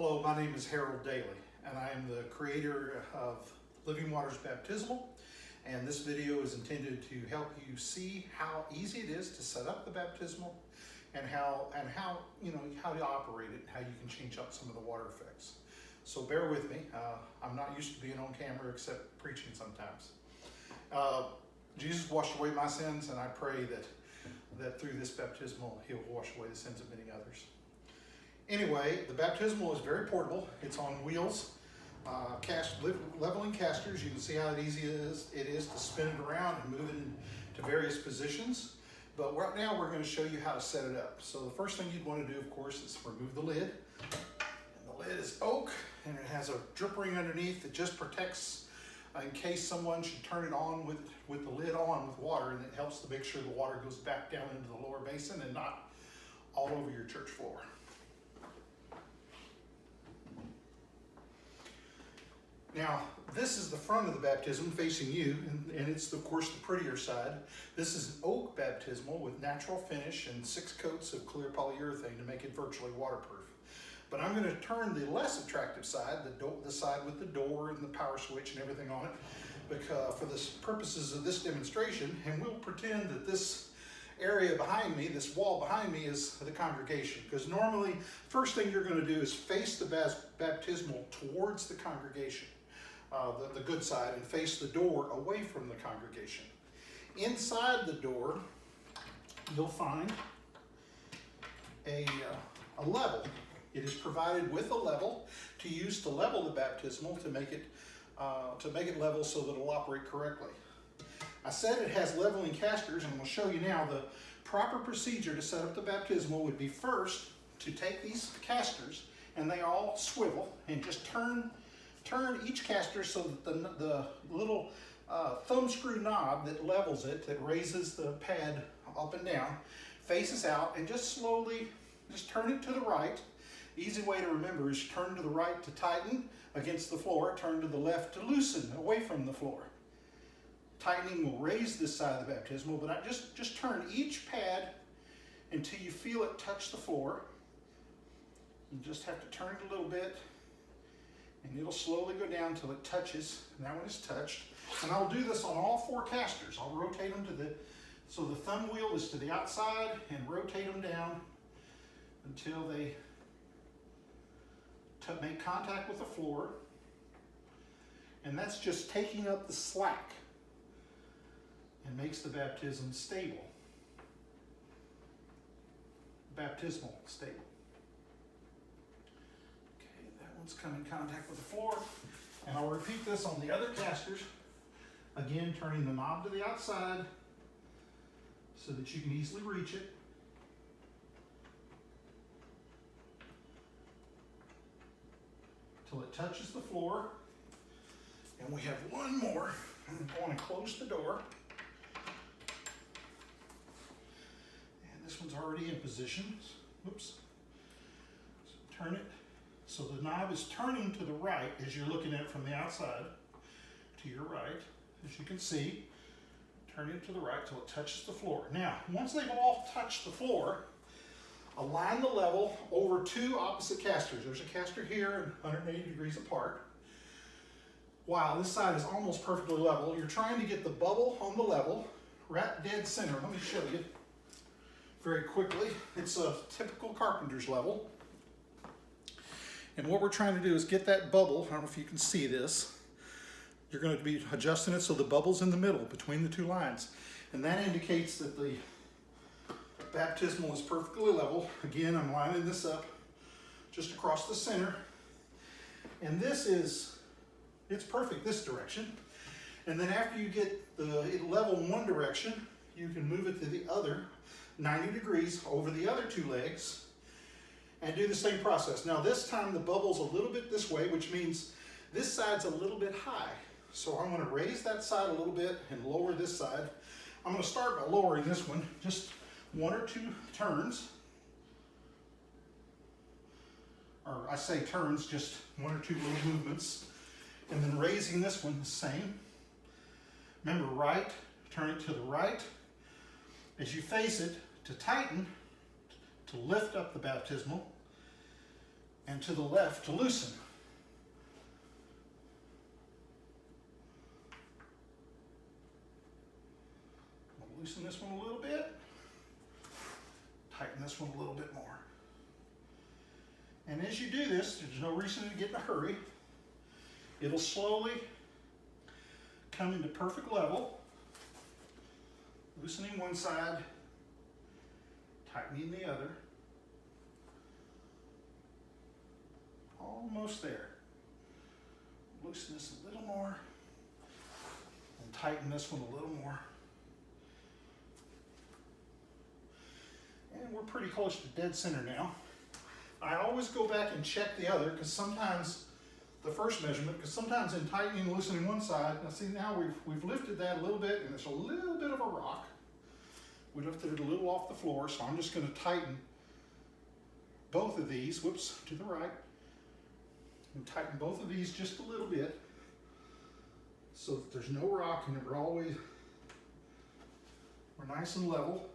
Hello, my name is Harold Daly, and I am the creator of Living Waters Baptismal. And this video is intended to help you see how easy it is to set up the baptismal, and how to operate it, and how you can change up some of the water effects. So bear with me. I'm not used to being on camera except preaching sometimes. Jesus washed away my sins, and I pray that through this baptismal, He'll wash away the sins of many others. Anyway, the baptismal is very portable. It's on wheels, leveling casters. You can see how easy it is to spin it around and move it into various positions. But right now, we're going to show you how to set it up. So the first thing you'd want to do, of course, is remove the lid. And the lid is oak, and it has a drip ring underneath that just protects in case someone should turn it on with the lid on with water, and it helps to make sure the water goes back down into the lower basin and not all over your church floor. Now, this is the front of the baptism facing you, and it's, of course, the prettier side. This is an oak baptismal with natural finish and 6 coats of clear polyurethane to make it virtually waterproof. But I'm going to turn the less attractive side, the side with the door and the power switch and everything on it, because for the purposes of this demonstration, and we'll pretend that this area behind me, this wall behind me, is the congregation. Because normally, first thing you're going to do is face the baptismal towards the congregation. The good side, and face the door away from the congregation. Inside the door, you'll find a level. It is provided with a level to use to level the baptismal to make it level so that it'll operate correctly. I said it has leveling casters, and we'll show you now. The proper procedure to set up the baptismal would be first to take these casters, and they all swivel, and just turn each caster so that the little thumb screw knob that levels it, that raises the pad up and down, faces out, and just slowly turn it to the right. Easy way to remember is turn to the right to tighten against the floor, turn to the left to loosen away from the floor. Tightening will raise this side of the baptismal, but I just turn each pad until you feel it touch the floor. You just have to turn it a little bit, and it'll slowly go down until it touches. And that one is touched. And I'll do this on all 4 casters. I'll rotate them so the thumb wheel is to the outside, and rotate them down until they make contact with the floor. And that's just taking up the slack and makes the baptism stable. Baptismal stable. One's come in contact with the floor, and I'll repeat this on the other casters. Again, turning the knob to the outside so that you can easily reach it. Till it touches the floor. And we have one more. I'm going to close the door. And this one's already in position. Oops. So turn it. So the knob is turning to the right as you're looking at it from the outside, to your right, as you can see. Turn it to the right till it touches the floor. Now, once they've all touched the floor, align the level over 2 opposite casters. There's a caster here and 180 degrees apart. While this side is almost perfectly level, you're trying to get the bubble on the level right dead center. Let me show you very quickly. It's a typical carpenter's level. And what we're trying to do is get that bubble. I don't know if you can see this. You're going to be adjusting it so the bubble's in the middle between the 2 lines. And that indicates that the baptismal is perfectly level. Again, I'm lining this up just across the center. And it's perfect this direction. And then after you get it level in one direction, you can move it to the other 90 degrees over the other 2 legs. And do the same process. Now this time the bubble's a little bit this way, which means this side's a little bit high. So I'm going to raise that side a little bit and lower this side. I'm going to start by lowering this one, just 1 or 2 turns. Or I say turns, just 1 or 2 little movements. And then raising this one the same. Remember, right, turn it to the right. As you face it, to tighten, to lift up the baptismal, and to the left to loosen. I'll loosen this one a little bit, tighten this one a little bit more. And as you do this, there's no reason to get in a hurry. It'll slowly come into perfect level, loosening one side, tightening the other. Almost there. Loosen this a little more and tighten this one a little more. And we're pretty close to dead center now. I always go back and check the other because sometimes the first measurement, because sometimes in tightening and loosening one side, now see now we've lifted that a little bit and there's a little bit of a rock. We lifted it a little off the floor, so I'm just going to tighten both of these, whoops, to the right, and tighten both of these just a little bit so that there's no rock and we're nice and level.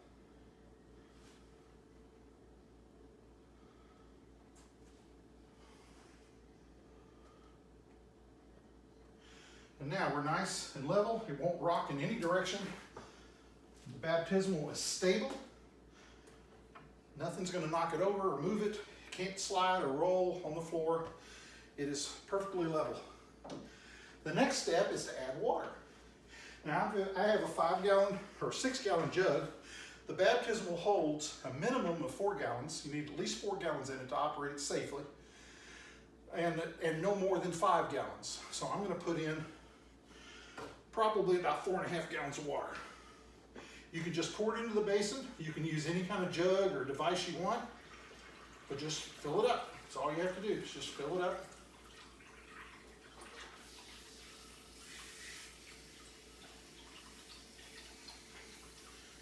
And now we're nice and level. It won't rock in any direction. The baptismal is stable. Nothing's going to knock it over or move it. It can't slide or roll on the floor. It is perfectly level. The next step is to add water. Now I have a 5-gallon or 6-gallon jug. The baptismal holds a minimum of 4 gallons. You need at least 4 gallons in it to operate it safely. And no more than 5 gallons. So I'm going to put in probably about 4.5 gallons of water. You can just pour it into the basin. You can use any kind of jug or device you want, but just fill it up. That's all you have to do, is just fill it up.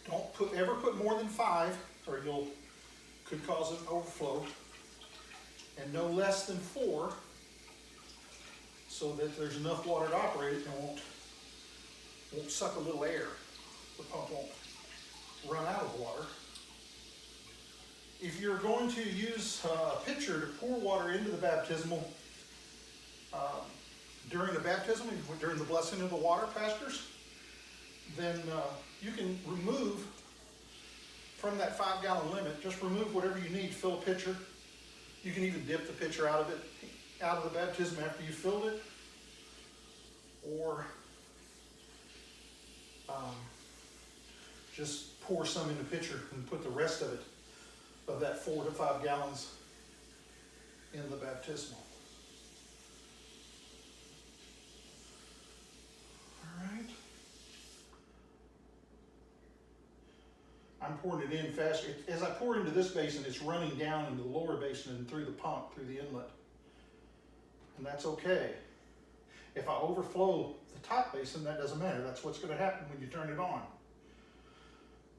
Don't ever put more than 5 or could cause an overflow, and no less than 4 so that there's enough water to operate it and won't suck a little air. The pump won't run out of water. If you're going to use a pitcher to pour water into the baptismal during the baptism, during the blessing of the water, pastors, then you can remove from that 5-gallon limit, just remove whatever you need to fill a pitcher. You can even dip the pitcher out of the baptism after you filled it, or just pour some in the pitcher and put the rest of it, of that 4 to 5 gallons, in the baptismal. All right. I'm pouring it in fast. As I pour into this basin, it's running down into the lower basin and through the pump, through the inlet. And that's okay. If I overflow the top basin, that doesn't matter. That's what's going to happen when you turn it on.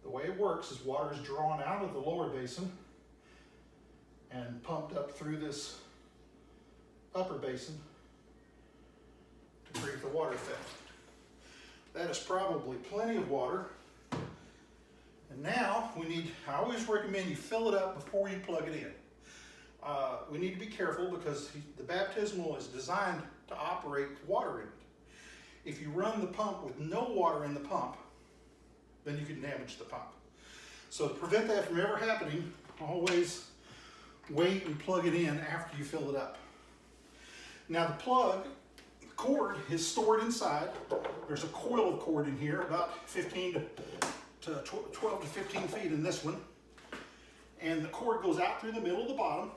The way it works is water is drawn out of the lower basin and pumped up through this upper basin to create the water effect. That is probably plenty of water. And now I always recommend you fill it up before you plug it in. We need to be careful because the baptismal is designed to operate with water in it. If you run the pump with no water in the pump, then you can damage the pump. So to prevent that from ever happening, always wait and plug it in after you fill it up. Now the cord is stored inside. There's a coil of cord in here, about 12 to 15 feet in this one. And the cord goes out through the middle of the bottom.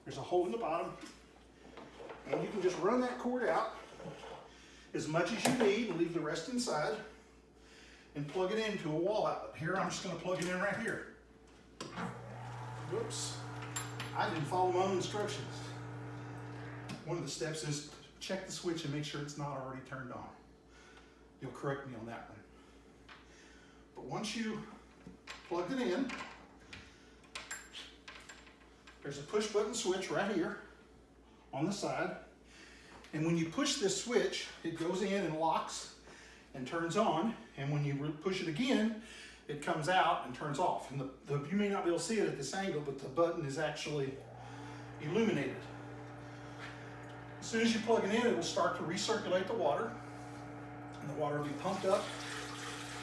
There's a hole in the bottom. And you can just run that cord out as much as you need and leave the rest inside and plug it into a wall outlet. Here, I'm just going to plug it in right here. Whoops. I didn't follow my own instructions. One of the steps is check the switch and make sure it's not already turned on. You'll correct me on that one. But once you plug it in, there's a push button switch right here on the side. And when you push this switch, it goes in and locks and turns on. And when you push it again, it comes out and turns off. And you may not be able to see it at this angle, but the button is actually illuminated. As soon as you plug it in, it will start to recirculate the water, and the water will be pumped up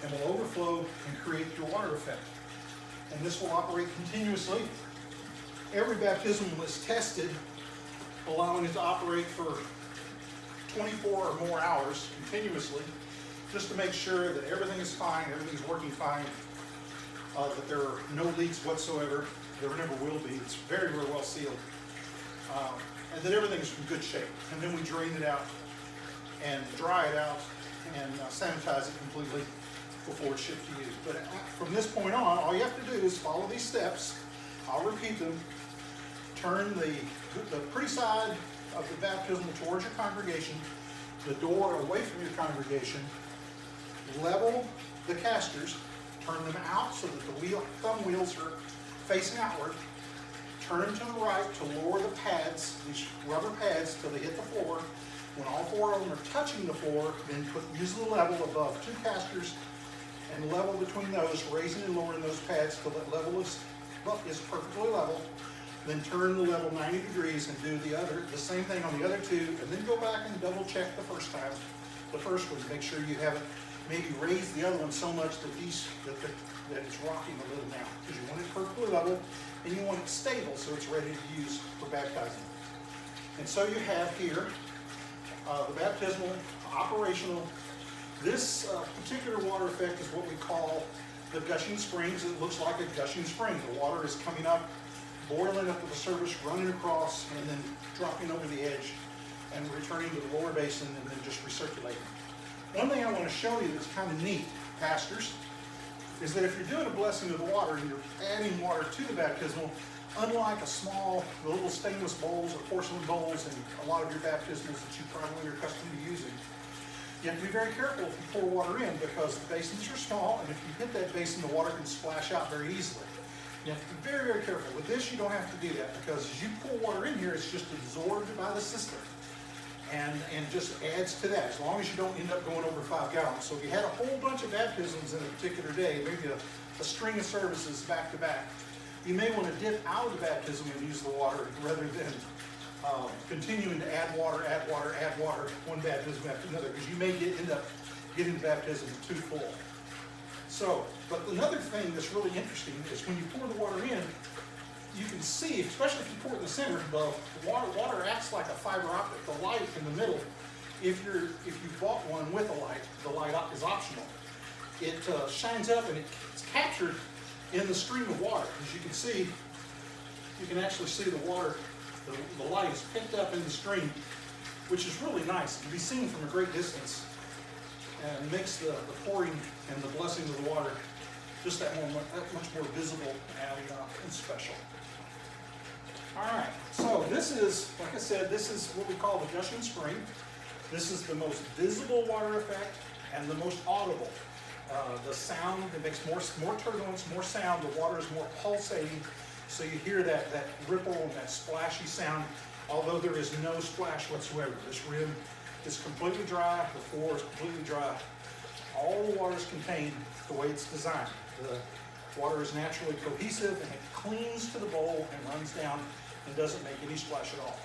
and will overflow and create your water effect. And this will operate continuously. Every baptism was tested, allowing it to operate for 24 or more hours continuously, just to make sure that everything is fine, everything's working fine, that there are no leaks whatsoever. There never will be. It's very, very well sealed. And that everything is in good shape. And then we drain it out and dry it out and sanitize it completely before it's shipped to you. But from this point on, all you have to do is follow these steps. I'll repeat them. Turn the pretty side of the baptismal towards your congregation, the door away from your congregation, level the casters, turn them out so that the thumb wheels are facing outward, turn to the right to lower the pads, these rubber pads, till they hit the floor. When all four of them are touching the floor, then use the level above two casters and level between those, raising and lowering those pads till that level is perfectly level. Then turn the level 90 degrees and do the same thing on the other two, and then go back and double check the first time. The first one, make sure you haven't maybe raised the other one so much that it's rocking a little now, because you want it perfectly level and you want it stable so it's ready to use for baptizing. And so you have here the baptismal operational. This particular water effect is what we call the gushing springs. It looks like a gushing spring. The water is coming up, boiling up to the surface, running across, and then dropping over the edge and returning to the lower basin and then just recirculating. One thing I want to show you that's kind of neat, pastors, is that if you're doing a blessing of the water and you're adding water to the baptismal, unlike the little stainless bowls or porcelain bowls and a lot of your baptismals that you probably are accustomed to using, you have to be very careful if you pour water in, because the basins are small, and if you hit that basin, the water can splash out very easily. You have to be very, very careful. With this, you don't have to do that, because as you pour water in here, it's just absorbed by the system and just adds to that, as long as you don't end up going over 5 gallons. So if you had a whole bunch of baptisms in a particular day, maybe a string of services back to back, you may want to dip out of the baptism and use the water rather than continuing to add water, one baptism after another, because you may end up getting the baptism too full. So, but another thing that's really interesting is when you pour the water in, you can see, especially if you pour it in the center, the water acts like a fiber optic. The light in the middle, if you bought one with a light, the light is optional. It shines up and it's captured in the stream of water. As you can see, you can actually see the water, the light is picked up in the stream, which is really nice. It can be seen from a great distance and makes the pouring and the blessing of the water just that much more visible and special. All right, so this is, like I said, this is what we call the gushing spring. This is the most visible water effect and the most audible. The sound, it makes more turbulence, more sound. The water is more pulsating, so you hear that ripple and that splashy sound, although there is no splash whatsoever. This rim is completely dry, the floor is completely dry. All the water is contained the way it's designed. The water is naturally cohesive and it clings to the bowl and runs down and doesn't make any splash at all.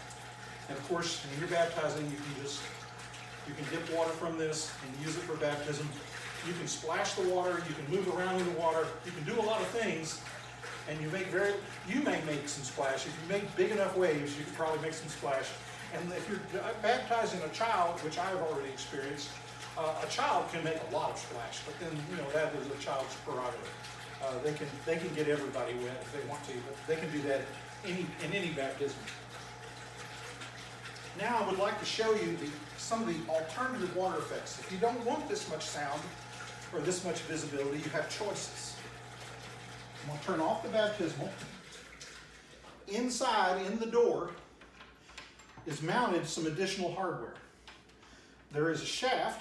And of course, when you're baptizing, you can dip water from this and use it for baptism. You can splash the water, you can move around in the water, you can do a lot of things, and you may make some splash. If you make big enough waves, you can probably make some splash. And if you're baptizing a child, which I've already experienced, a child can make a lot of splash, but then that is a child's prerogative. They can get everybody wet if they want to, but they can do that in any baptism. Now I would like to show you some of the alternative water effects. If you don't want this much sound or this much visibility, you have choices. I'm going to turn off the baptismal. Inside, in the door, is mounted some additional hardware. There is a shaft,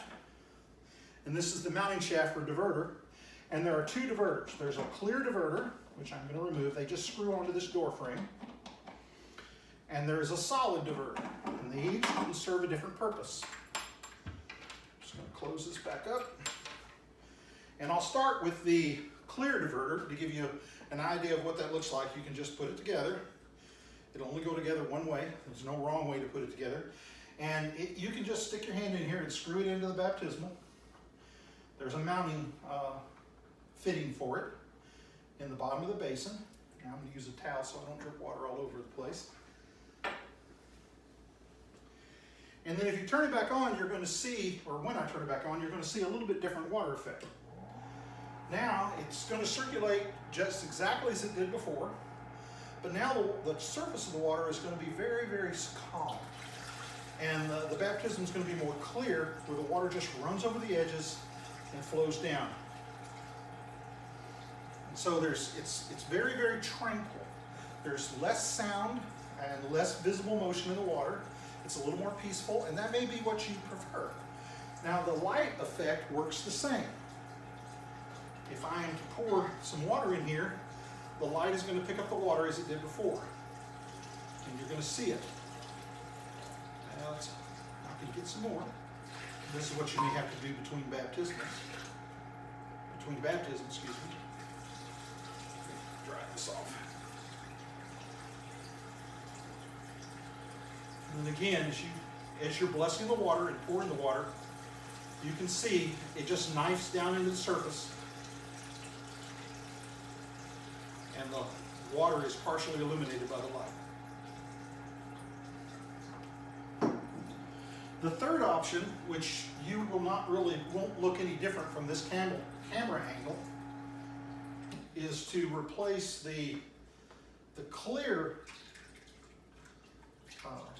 and this is the mounting shaft for diverter, and there are two diverters. There's a clear diverter, which I'm going to remove. They just screw onto this door frame. And there is a solid diverter, and they each can serve a different purpose. Just going to close this back up. And I'll start with the clear diverter to give you an idea of what that looks like. You can just put it together. It'll only go together one way. There's no wrong way to put it together. And you can just stick your hand in here and screw it into the baptismal. There's a mounting fitting for it in the bottom of the basin. Now I'm going to use a towel so I don't drip water all over the place. And then if you turn it back on, you're going to see, or when I turn it back on, you're going to see a little bit different water effect. Now it's going to circulate just exactly as it did before, but now the surface of the water is going to be very, very calm. And the baptism is going to be more clear, where the water just runs over the edges and flows down. And so it's very, very tranquil. There's less sound and less visible motion in the water. It's a little more peaceful, and that may be what you prefer. Now the light effect works the same. If I am to pour some water in here, the light is going to pick up the water as it did before. And you're going to see it. Now I can get some more. This is what you may have to do between baptisms. Between baptisms, excuse me. Dry this off. And again, as you're blessing the water and pouring the water, you can see it just knifes down into the surface. And the water is partially illuminated by the light. The third option, which you won't look any different from this camera angle, is to replace the clear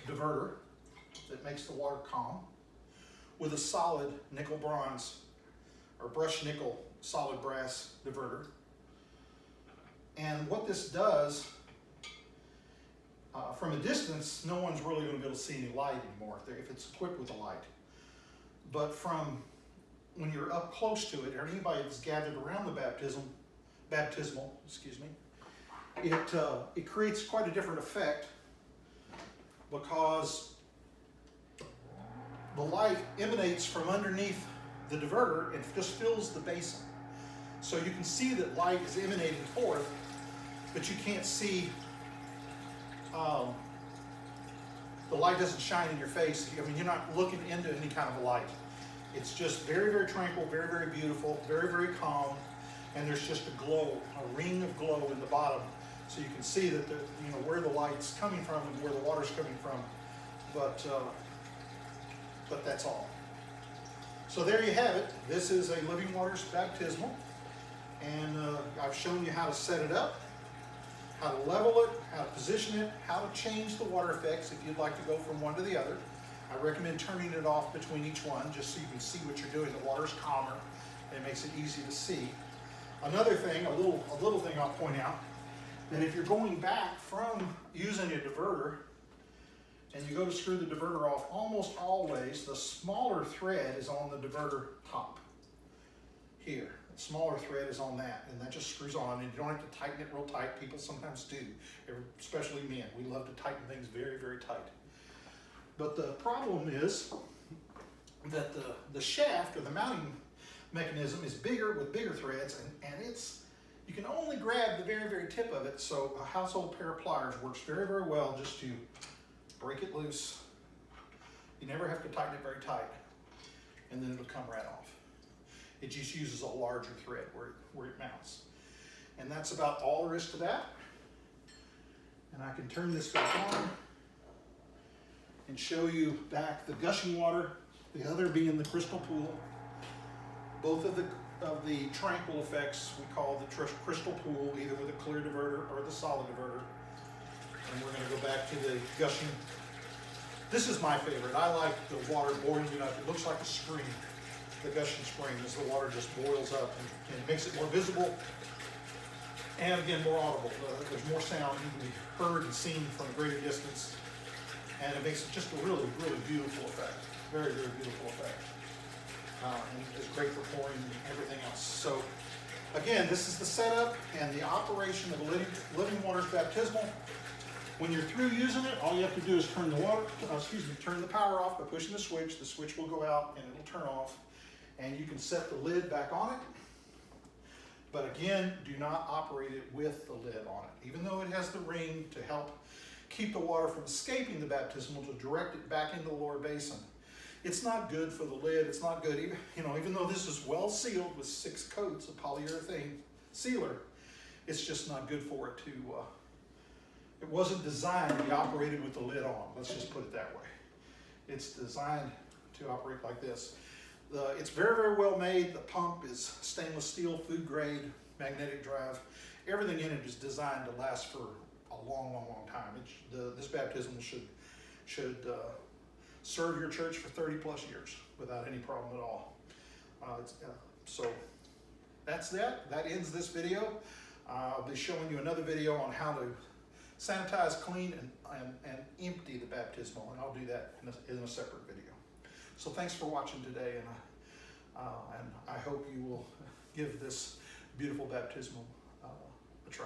diverter that makes the water calm with a solid nickel bronze or brushed nickel solid brass diverter. And what this does, from a distance, no one's really going to be able to see any light anymore if it's equipped with a light. But from when you're up close to it, or anybody that's gathered around the baptismal, excuse me, it creates quite a different effect, because the light emanates from underneath the diverter and just fills the basin. So you can see that light is emanating forth, but you can't see, the light doesn't shine in your face. I mean, you're not looking into any kind of a light. It's just very, very tranquil, very, very beautiful, very, very calm, and there's just a glow, a ring of glow in the bottom. So you can see that where the light's coming from and where the water's coming from, but that's all. So there you have it. This is a Living Waters baptismal, and I've shown you how to set it up, how to level it, how to position it, how to change the water effects if you'd like to go from one to the other. I recommend turning it off between each one just so you can see what you're doing. The water's calmer and it makes it easy to see. Another thing, a little thing I'll point out, that if you're going back from using a diverter and you go to screw the diverter off, almost always the smaller thread is on the diverter top here. The smaller thread is on that, and that just screws on, and you don't have to tighten it real tight. People sometimes do, especially men. We love to tighten things very, very tight. But the problem is that the shaft or the mounting mechanism is bigger with bigger threads, and you can only grab the very, very tip of it. So a household pair of pliers works very, very well just to break it loose. You never have to tighten it very tight, and then it'll come right off. It just uses a larger thread where it mounts. And that's about all there is to that. And I can turn this back on and show you back the gushing water, the other being the crystal pool. Both of the tranquil effects we call the crystal pool, either with a clear diverter or the solid diverter. And we're going to go back to the gushing. This is my favorite. I like the water boiling up. It looks like a spring, the gushing spring, as the water just boils up, and it makes it more visible and, again, more audible. There's more sound. You can be heard and seen from a greater distance, and it makes it just a really, really beautiful effect. Very, very beautiful effect. And it's great for pouring and everything else. So, again, this is the setup and the operation of a Living Waters baptismal. When you're through using it, all you have to do is turn the power off by pushing the switch. The switch will go out and it'll turn off, and you can set the lid back on it. But again, do not operate it with the lid on it. Even though it has the ring to help keep the water from escaping the baptismal to direct it back into the lower basin. It's not good for the lid. It's not good, even though this is well sealed with 6 coats of polyurethane sealer, it's just not good for it to, it wasn't designed to be operated with the lid on. Let's just put it that way. It's designed to operate like this. It's very, very well made. The pump is stainless steel, food grade, magnetic drive. Everything in it is designed to last for a long, long, long time. This baptismal should serve your church for 30 plus years without any problem at all. So that's that. That ends this video. I'll be showing you another video on how to sanitize, clean, and empty the baptismal, and I'll do that in a separate video. So thanks for watching today, and I hope you will give this beautiful baptismal a try.